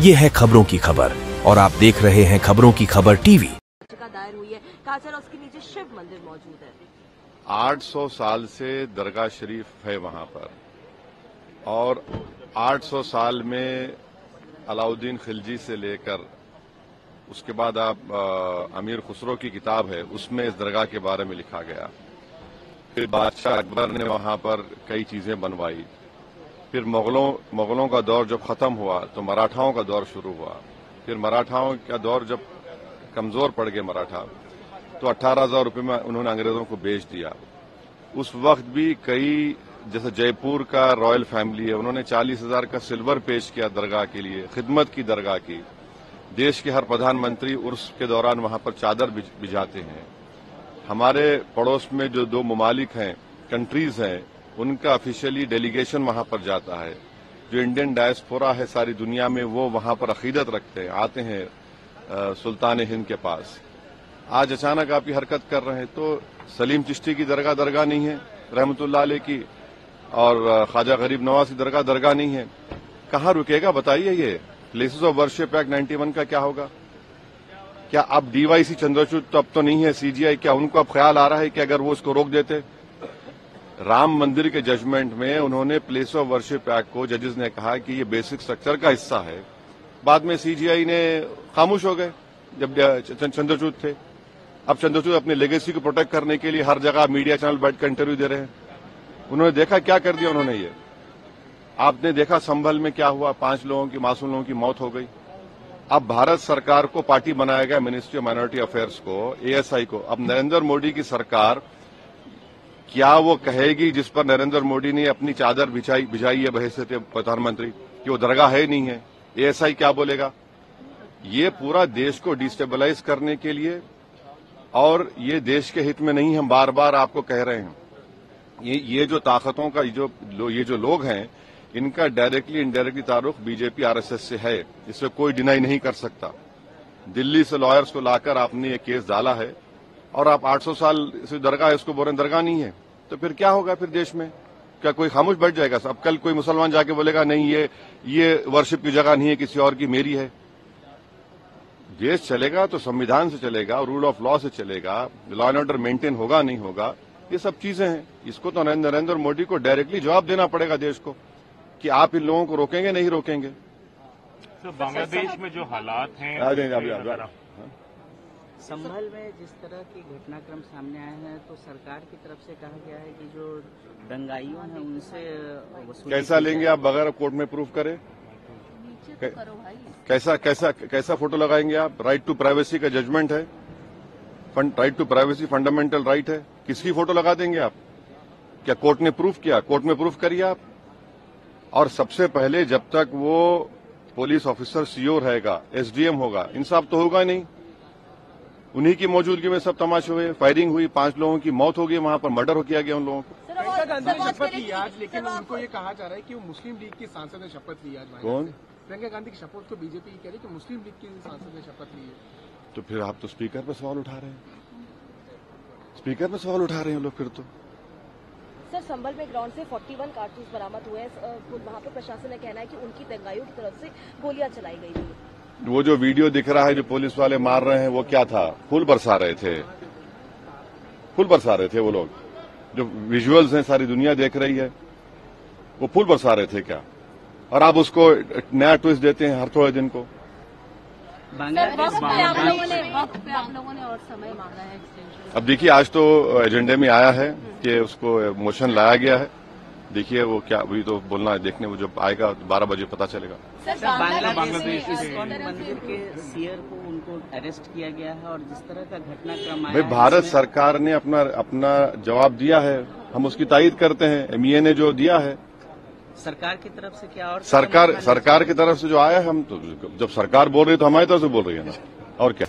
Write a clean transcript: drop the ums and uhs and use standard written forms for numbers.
ये है खबरों की खबर और आप देख रहे हैं खबरों की खबर टीवी। दायर हुई है, कहा जा रहा उसके नीचे शिव मंदिर मौजूद है। 800 साल से दरगाह शरीफ है वहां पर और 800 साल में अलाउद्दीन खिलजी से लेकर उसके बाद आप अमीर खुसरो की किताब है उसमें इस दरगाह के बारे में लिखा गया। फिर बादशाह अकबर ने वहां पर कई चीजें बनवाई। फिर मुगलों का दौर जब खत्म हुआ तो मराठाओं का दौर शुरू हुआ। फिर मराठाओं का दौर जब कमजोर पड़ गए मराठा तो 18,000 रुपये में उन्होंने अंग्रेजों को बेच दिया। उस वक्त भी कई, जैसे जयपुर का रॉयल फैमिली है, उन्होंने 40,000 का सिल्वर पेश किया दरगाह के लिए, खिदमत की दरगाह की। देश के हर प्रधानमंत्री उर्स के दौरान वहां पर चादर बिछाते हैं। हमारे पड़ोस में जो 2 ममालिक हैं, कंट्रीज हैं, उनका ऑफिशियली डेलीगेशन वहां पर जाता है। जो इंडियन डायस्पोरा है सारी दुनिया में, वो वहां पर अकीदत रखते हैं, आते हैं सुल्तान हिंद के पास। आज अचानक आप ये हरकत कर रहे हैं तो सलीम चिश्ती की दरगाह नहीं है रहमतुल्लाह अलैह की, और ख्वाजा गरीब नवाज की दरगाह नहीं है। कहाँ रुकेगा बताइए? ये प्लेसेस ऑफ वर्शिप एक्ट 91 का क्या होगा? क्या अब डीवाईसी चंद्रचूड़ तो अब तो नहीं है, सीजीआई, क्या उनको अब ख्याल आ रहा है कि अगर वो इसको रोक देते? राम मंदिर के जजमेंट में उन्होंने प्लेस ऑफ वर्शिप एक्ट को, जजेस ने कहा कि ये बेसिक स्ट्रक्चर का हिस्सा है। बाद में सीजीआई ने खामोश हो गए जब चंद्रचूड़ थे। अब चंद्रचूड़ अपने लेगेसी को प्रोटेक्ट करने के लिए हर जगह मीडिया चैनल बैठकर इंटरव्यू दे रहे हैं। उन्होंने देखा क्या कर दिया उन्होंने। ये आपने देखा संभल में क्या हुआ, 5 लोगों की, मासूम लोगों की मौत हो गई। अब भारत सरकार को पार्टी बनाया गया, मिनिस्ट्री ऑफ माइनॉरिटी अफेयर्स को, एएसआई को। अब नरेंद्र मोदी की सरकार क्या वो कहेगी जिस पर नरेंद्र मोदी ने अपनी चादर बिछाई है बहैसियत प्रधानमंत्री, कि वो दरगाह है नहीं है? एएसआई क्या बोलेगा? ये पूरा देश को डिस्टेबलाइज करने के लिए, और ये देश के हित में नहीं, हम बार बार आपको कह रहे हैं। ये जो ताकतों का ये जो लोग हैं, इनका डायरेक्टली इनडायरेक्टली ताल्लुक बीजेपी आरएसएस से है, इसे कोई डिनाई नहीं कर सकता। दिल्ली से लॉयर्स को लाकर आपने ये केस डाला है और आप 800 साल से दरगाह है, इसको बोल रहे दरगाह नहीं है। तो फिर क्या होगा फिर देश में? क्या कोई खामोश बैठ जाएगा? अब कल कोई मुसलमान जाके बोलेगा नहीं ये वर्शिप की जगह नहीं है, किसी और की, मेरी है। देश चलेगा तो संविधान से चलेगा, रूल ऑफ लॉ से चलेगा, लॉ एंड ऑर्डर मेंटेन होगा नहीं होगा, ये सब चीजें हैं। इसको तो नरेंद्र मोदी को डायरेक्टली जवाब देना पड़ेगा देश को कि आप इन लोगों को रोकेंगे नहीं रोकेंगे। तो बांग्लादेश में जो हालात हैं, संभल में जिस तरह की घटनाक्रम सामने आए हैं, तो सरकार की तरफ से कहा गया है कि जो दंगाइयों हैं उनसे कैसा लेंगे आप बगैर कोर्ट में प्रूफ करे? कैसा फोटो लगाएंगे आप? राइट टू प्राइवेसी का जजमेंट है, right to privacy fundamental right है। किसकी फोटो लगा देंगे आप? क्या कोर्ट ने प्रूफ किया? कोर्ट में प्रूफ करिए आप। और सबसे पहले जब तक वो पुलिस ऑफिसर सीओ रहेगा, एसडीएम होगा, इंसाफ तो होगा नहीं। उन्हीं की मौजूदगी में सब तमाशे हुए, फायरिंग हुई, 5 लोगों की मौत हो गई, वहां पर मर्डर हो किया गया उन लोगों को। प्रियंका गांधी ने शपथ ली आज, लेकिन उनको ये कहा जा रहा है कि वो मुस्लिम लीग की सांसद ने शपथ ली आज। कौन? प्रियंका गांधी की शपथ को बीजेपी कह रही है कि मुस्लिम लीग की सांसद ने शपथ ली है। तो फिर आप तो स्पीकर पर सवाल उठा रहे हैं, स्पीकर पर सवाल उठा रहे हैं लोग फिर तो। सर, संभल में ग्राउंड से 41 कारतूस बरामद हुए हैं। वहाँ पे प्रशासन का कहना है कि उनकी दंगाइयों की तरफ से गोलियां चलाई गई थी। वो जो वीडियो दिख रहा है जो पुलिस वाले मार रहे हैं, वो क्या था? फूल बरसा रहे थे, फूल बरसा रहे थे वो लोग। जो विजुअल्स हैं सारी दुनिया देख रही है, वो फूल बरसा रहे थे क्या? और आप उसको नया ट्विस्ट देते हैं हर थोड़े दिन को। वक्त पे आप लोगों ने और समय मांगा है एक्सटेंशन। अब देखिए, आज तो एजेंडे में आया है कि उसको मोशन लाया गया है। देखिए वो क्या, अभी तो बोलना है, देखने वो जब आएगा 12 बजे पता चलेगा। बांग्लादेश मंदिर के सीयर को उनको अरेस्ट किया गया है, और जिस तरह का घटनाक्रम आया भाई, भारत सरकार ने अपना जवाब दिया है, हम उसकी तायीद करते हैं। एमईए ने जो दिया है, सरकार की तरफ से क्या? और सरकार की तरफ से जो आया है, हम तो जब सरकार बोल रही है तो हमारी तरफ से बोल रही है ना, और क्या।